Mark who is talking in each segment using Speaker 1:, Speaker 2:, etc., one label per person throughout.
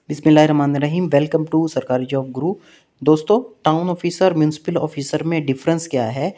Speaker 1: बिस्मिल्लाहिर्रहमानिर्रहीम। Welcome to सरकारी job गुरु। दोस्तों, टाउन ऑफिसर म्यूनसिपल ऑफिसर में डिफरेंस क्या है,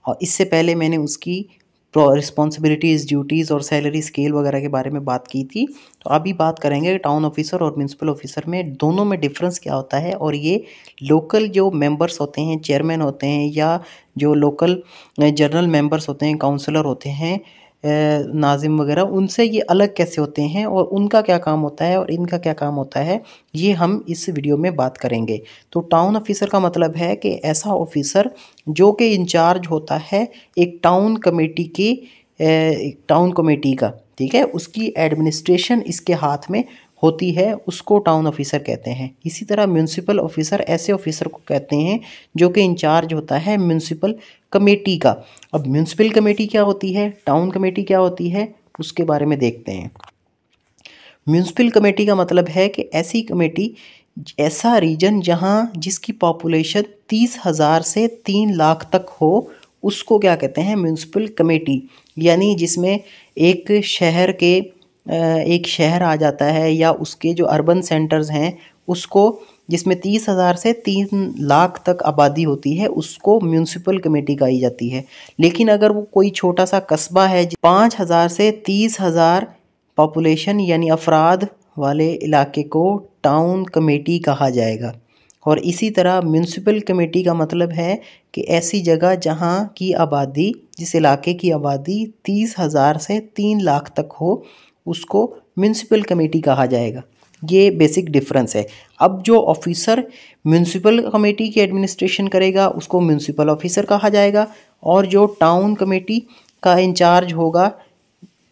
Speaker 1: और इससे पहले मैंने उसकी रिस्पॉन्सिबिलिटीज़, ड्यूटीज़ और सैलरी स्केल वगैरह के बारे में बात की थी। तो अभी बात करेंगे टाउन ऑफिसर और म्यूनसिपल ऑफिसर में दोनों में डिफरेंस क्या होता है, और ये लोकल जो मेंबर्स होते हैं, चेयरमैन होते हैं, या जो लोकल जनरल मेंबर्स होते हैं, काउंसलर होते हैं, नाजिम वगैरह, उनसे ये अलग कैसे होते हैं और उनका क्या काम होता है और इनका क्या काम होता है, ये हम इस वीडियो में बात करेंगे। तो टाउन ऑफिसर का मतलब है कि ऐसा ऑफिसर जो कि इंचार्ज होता है एक टाउन कमेटी का, ठीक है, उसकी एडमिनिस्ट्रेशन इसके हाथ में होती है, उसको टाउन ऑफिसर कहते हैं। इसी तरह म्यूनसिपल ऑफिसर ऐसे ऑफिसर को कहते हैं जो कि इंचार्ज होता है म्यूनसिपल कमेटी का। अब म्यूनसिपल कमेटी क्या होती है, टाउन कमेटी क्या होती है, उसके बारे में देखते हैं। म्यूनसिपल कमेटी का मतलब है कि ऐसी कमेटी, ऐसा रीजन जहां जिसकी पॉपुलेशन 30,000 से 3 लाख तक हो, उसको क्या कहते हैं, म्यूनसिपल कमेटी। यानी जिसमें एक शहर आ जाता है, या उसके जो अर्बन सेंटर्स हैं उसको, जिसमें 30,000 से 3 लाख तक आबादी होती है, उसको म्यूनसिपल कमेटी कही जाती है। लेकिन अगर वो कोई छोटा सा कस्बा है 5,000 से 30,000 पॉपुलेशन यानी अफराद वाले इलाके को टाउन कमेटी कहा जाएगा। और इसी तरह म्यूनसिपल कमेटी का मतलब है कि ऐसी जगह जहां की आबादी, जिस इलाके की आबादी 30,000 से 3 लाख तक हो, उसको म्यूनसिपल कमेटी कहा जाएगा। ये बेसिक डिफरेंस है। अब जो ऑफिसर म्यूनसिपल कमेटी की एडमिनिस्ट्रेशन करेगा उसको म्यूनसिपल ऑफिसर कहा जाएगा, और जो टाउन कमेटी का इंचार्ज होगा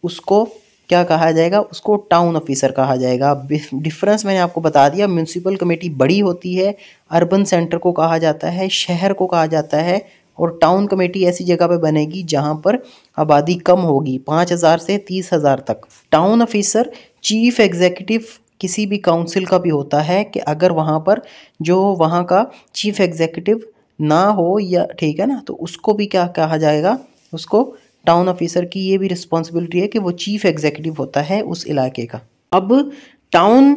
Speaker 1: उसको क्या कहा जाएगा, उसको टाउन ऑफिसर कहा जाएगा। डिफरेंस मैंने आपको बता दिया। म्यूनसिपल कमेटी बड़ी होती है, अर्बन सेंटर को कहा जाता है, शहर को कहा जाता है, और टाउन कमेटी ऐसी जगह पे बनेगी जहां पर आबादी कम होगी, 5,000 से 30,000 तक। टाउन ऑफिसर चीफ एग्जीक्यूटिव किसी भी काउंसिल का भी होता है, कि अगर वहां पर जो वहां का चीफ एग्जीक्यूटिव ना हो, या ठीक है ना, तो उसको भी क्या कहा जाएगा, उसको टाउन ऑफिसर की ये भी रिस्पॉन्सिबिलिटी है कि वो चीफ एग्जीक्यूटिव होता है उस इलाके का। अब टाउन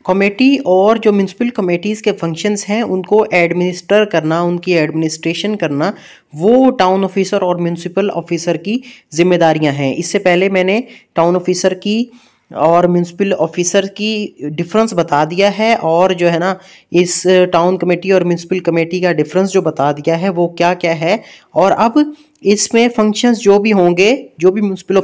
Speaker 1: कमेटी और जो म्यूनसिपल कमेटीज़ के फंक्शंस हैं उनको एडमिनिस्टर करना, उनकी एडमिनिस्ट्रेशन करना, वो टाउन ऑफिसर और म्यूनसिपल ऑफिसर की जिम्मेदारियां हैं। इससे पहले मैंने टाउन ऑफिसर की और म्यूनसिपल ऑफिसर की डिफरेंस बता दिया है, और जो है ना, इस टाउन कमेटी और म्यूनसिपल कमेटी का डिफरेंस जो बता दिया है वो क्या क्या है। और अब इसमें फंक्शंस जो भी होंगे, जो भी म्यूनसिपल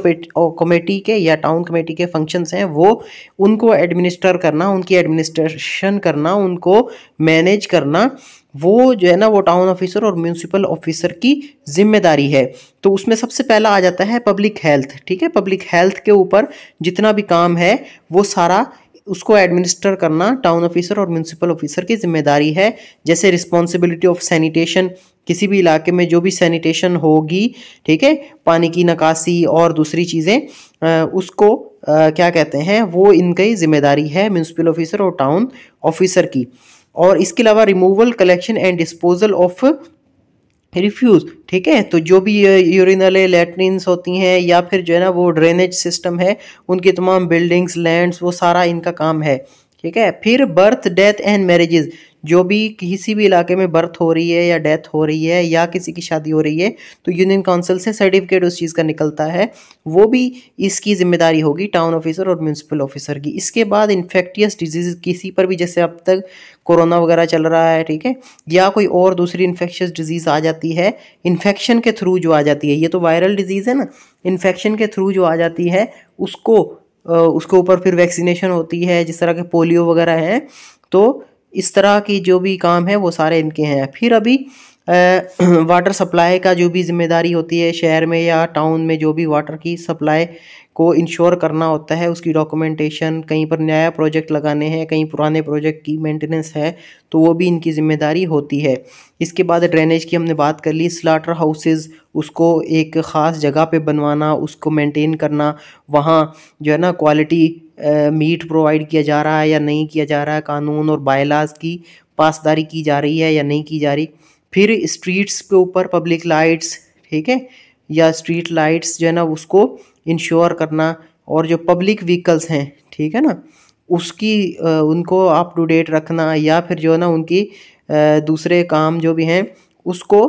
Speaker 1: कमेटी के या टाउन कमेटी के फंक्शंस हैं, वो उनको एडमिनिस्टर करना, उनकी एडमिनिस्ट्रेशन करना, उनको मैनेज करना, वो जो है ना, वो टाउन ऑफिसर और म्यूनसिपल ऑफिसर की जिम्मेदारी है। तो उसमें सबसे पहला आ जाता है पब्लिक हेल्थ। ठीक है, पब्लिक हेल्थ के ऊपर जितना भी काम है वो सारा उसको एडमिनिस्टर करना टाउन ऑफिसर और म्यूनसिपल ऑफिसर की जिम्मेदारी है। जैसे रिस्पॉन्सिबिलिटी ऑफ सैनिटेशन, किसी भी इलाके में जो भी सैनिटेशन होगी, ठीक है, पानी की निकासी और दूसरी चीज़ें, उसको क्या कहते हैं, वो इनकी जिम्मेदारी है म्यूनसिपल ऑफिसर और टाउन ऑफिसर की। और इसके अलावा removal, collection and disposal of refuse, ठीक है, तो जो भी यूरिनल लैट्रिन्स होती हैं, या फिर जो है ना वो ड्रेनेज सिस्टम है, उनकी तमाम बिल्डिंग्स, लैंड्स, वो सारा इनका काम है। ठीक है, फिर बर्थ, डेथ एंड मैरिजेस, जो भी किसी भी इलाके में बर्थ हो रही है या डेथ हो रही है या किसी की शादी हो रही है, तो यूनियन काउंसिल से सर्टिफिकेट उस चीज़ का निकलता है, वो भी इसकी जिम्मेदारी होगी टाउन ऑफिसर और म्यूनसिपल ऑफिसर की। इसके बाद इन्फेक्टियस डिजीज, किसी पर भी, जैसे अब तक कोरोना वगैरह चल रहा है, ठीक है, या कोई और दूसरी इन्फेक्शियस डिजीज़ आ जाती है, इन्फेक्शन के थ्रू जो आ जाती है, ये तो वायरल डिजीज़ है ना, इन्फेक्शन के थ्रू जो आ जाती है उसके ऊपर फिर वैक्सीनेशन होती है, जिस तरह के पोलियो वगैरह है। तो इस तरह की जो भी काम है वो सारे इनके हैं। फिर अभी वाटर सप्लाई का जो भी जिम्मेदारी होती है, शहर में या टाउन में जो भी वाटर की सप्लाई को इंश्योर करना होता है, उसकी डॉक्यूमेंटेशन, कहीं पर नया प्रोजेक्ट लगाने हैं, कहीं पुराने प्रोजेक्ट की मेंटेनेंस है, तो वो भी इनकी जिम्मेदारी होती है। इसके बाद ड्रेनेज की हमने बात कर ली। स्लाटर हाउसेस, उसको एक ख़ास जगह पे बनवाना, उसको मेंटेन करना, वहाँ जो है ना क्वालिटी मीट प्रोवाइड किया जा रहा है या नहीं किया जा रहा है, कानून और बायलाज की पासदारी की जा रही है या नहीं की जा रही। फिर स्ट्रीट्स के ऊपर पब्लिक लाइट्स, ठीक है, या स्ट्रीट लाइट्स जो है ना उसको इंश्योर करना, और जो पब्लिक व्हीकल्स हैं, ठीक है ना, उसकी उनको अप टू डेट रखना, या फिर जो है ना उनकी दूसरे काम जो भी हैं उसको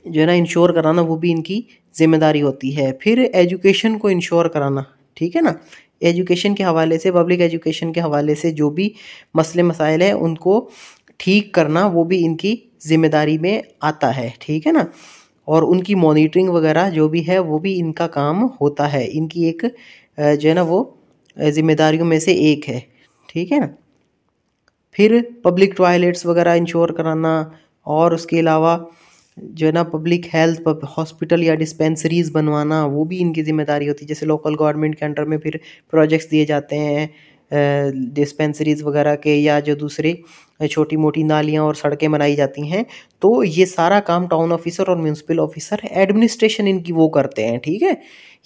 Speaker 1: जो है ना इंश्योर कराना, वो भी इनकी जिम्मेदारी होती है। फिर एजुकेशन को इंश्योर कराना, ठीक है ना, एजुकेशन के हवाले से, पब्लिक एजुकेशन के हवाले से जो भी मसले मसाइल हैं उनको ठीक करना, वो भी इनकी जिम्मेदारी में आता है, ठीक है ना। और उनकी मॉनिटरिंग वगैरह जो भी है वो भी इनका काम होता है, इनकी एक जो है ना वो जिम्मेदारियों में से एक है, ठीक है ना। फिर पब्लिक टॉयलेट्स वगैरह इंश्योर कराना, और उसके अलावा जो है ना पब्लिक हेल्थ हॉस्पिटल या डिस्पेंसरीज बनवाना, वो भी इनकी जिम्मेदारी होती है। जैसे लोकल गवर्नमेंट के अंडर में फिर प्रोजेक्ट्स दिए जाते हैं डिस्पेंसरीज वगैरह के, या जो दूसरी छोटी मोटी नालियाँ और सड़कें बनाई जाती हैं, तो ये सारा काम टाउन ऑफिसर और म्यूनसिपल ऑफिसर एडमिनिस्ट्रेशन इनकी वो करते हैं, ठीक है।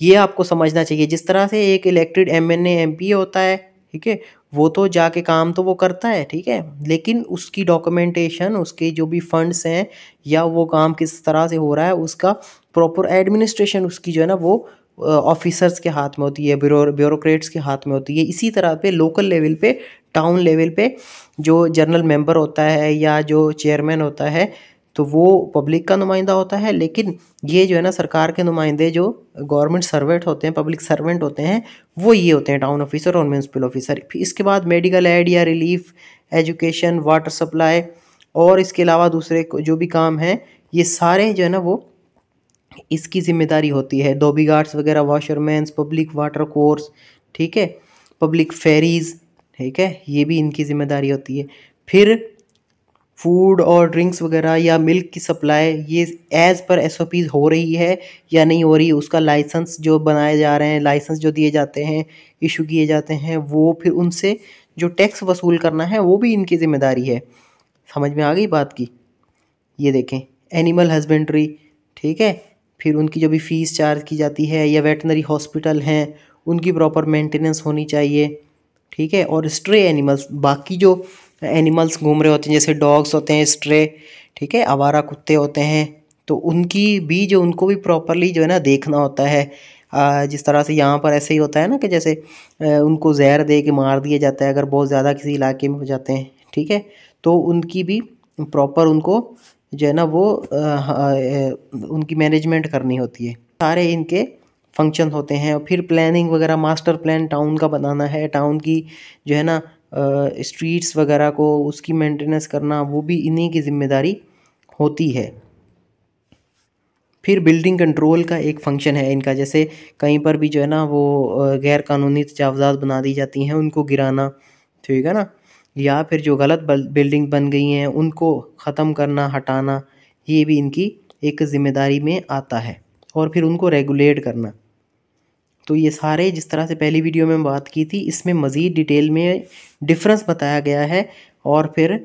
Speaker 1: ये आपको समझना चाहिए। जिस तरह से एक इलेक्टेड एमएनए एमपी होता है, ठीक है, वो तो जाके काम तो वो करता है, ठीक है, लेकिन उसकी डॉक्यूमेंटेशन, उसके जो भी फंड्स हैं या वो काम किस तरह से हो रहा है, उसका प्रॉपर एडमिनिस्ट्रेशन उसकी जो है ना वो ऑफिसर्स के हाथ में होती है, ब्यूरोक्रेट्स के हाथ में होती है। इसी तरह पे लोकल लेवल पे, टाउन लेवल पे जो जनरल मेंबर होता है या जो चेयरमैन होता है, तो वो पब्लिक का नुमाइंदा होता है, लेकिन ये जो है ना सरकार के नुमाइंदे जो गवर्नमेंट सर्वेंट होते हैं, पब्लिक सर्वेंट होते हैं, वो ये होते हैं टाउन ऑफिसर और म्यूनसिपल ऑफिसर। फिर इसके बाद मेडिकल एड या रिलीफ, एजुकेशन, वाटर सप्लाई और इसके अलावा दूसरे जो भी काम हैं, ये सारे जो है ना वो इसकी जिम्मेदारी होती है। धोबी गार्ड्स वगैरह, वॉशरमैन्स, पब्लिक वाटर कोर्स, ठीक है, पब्लिक फेरीज, ठीक है, ये भी इनकी जिम्मेदारी होती है। फिर फूड और ड्रिंक्स वगैरह या मिल्क की सप्लाई, ये एज़ पर एसओपीज हो रही है या नहीं हो रही, उसका लाइसेंस जो बनाए जा रहे हैं, लाइसेंस जो दिए जाते हैं, इशू किए जाते हैं, वो फिर उनसे जो टैक्स वसूल करना है वो भी इनकी जिम्मेदारी है। समझ में आ गई बात की। ये देखें, एनिमल हस्बेंड्री, ठीक है, फिर उनकी जो भी फ़ीस चार्ज की जाती है, या वेटनरी हॉस्पिटल हैं, उनकी प्रॉपर मेंटेनेंस होनी चाहिए, ठीक है। और स्ट्रे एनिमल्स, बाकी जो एनिमल्स घूम रहे होते हैं, जैसे डॉग्स होते हैं स्ट्रे, ठीक है, आवारा कुत्ते होते हैं, तो उनकी भी जो उनको भी प्रॉपरली जो है ना देखना होता है। जिस तरह से यहाँ पर ऐसे ही होता है ना कि जैसे उनको जहर दे के मार दिया जाता है अगर बहुत ज़्यादा किसी इलाके में हो जाते हैं, ठीक है, तो उनकी भी प्रॉपर उनको जो है ना वो उनकी मैनेजमेंट करनी होती है। सारे इनके फंक्शन होते हैं। और फिर प्लानिंग वगैरह, मास्टर प्लान टाउन का बनाना है, टाउन की जो है ना स्ट्रीट्स वगैरह को उसकी मेंटेनेंस करना, वो भी इन्हीं की जिम्मेदारी होती है। फिर बिल्डिंग कंट्रोल का एक फंक्शन है इनका, जैसे कहीं पर भी जो है ना वो गैर कानूनी तजावज़ात बना दी जाती हैं, उनको गिराना, ठीक है ना, या फिर जो गलत बिल्डिंग बन गई हैं उनको ख़त्म करना, हटाना, ये भी इनकी एक ज़िम्मेदारी में आता है। और फिर उनको रेगुलेट करना। तो ये सारे जिस तरह से पहली वीडियो में बात की थी, इसमें मज़ीद डिटेल में डिफरेंस बताया गया है, और फिर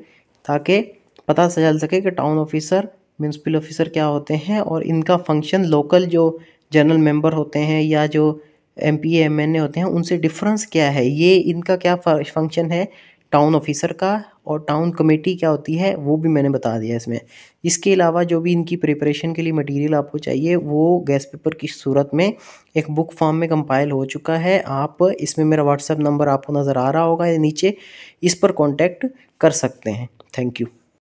Speaker 1: ताकि पता चल सके कि टाउन ऑफिसर, म्यूनसिपल ऑफिसर क्या होते हैं, और इनका फंक्शन लोकल जो जनरल मेंबर होते हैं या जो एमपी एमएनए होते हैं उनसे डिफरेंस क्या है, ये इनका क्या फंक्शन है टाउन ऑफिसर का, और टाउन कमेटी क्या होती है वो भी मैंने बता दिया इसमें। इसके अलावा जो भी इनकी प्रिपरेशन के लिए मटेरियल आपको चाहिए वो गैस पेपर की सूरत में एक बुक फॉर्म में कंपाइल हो चुका है। आप इसमें मेरा व्हाट्सएप नंबर आपको नज़र आ रहा होगा नीचे, इस पर कांटेक्ट कर सकते हैं। Thank you.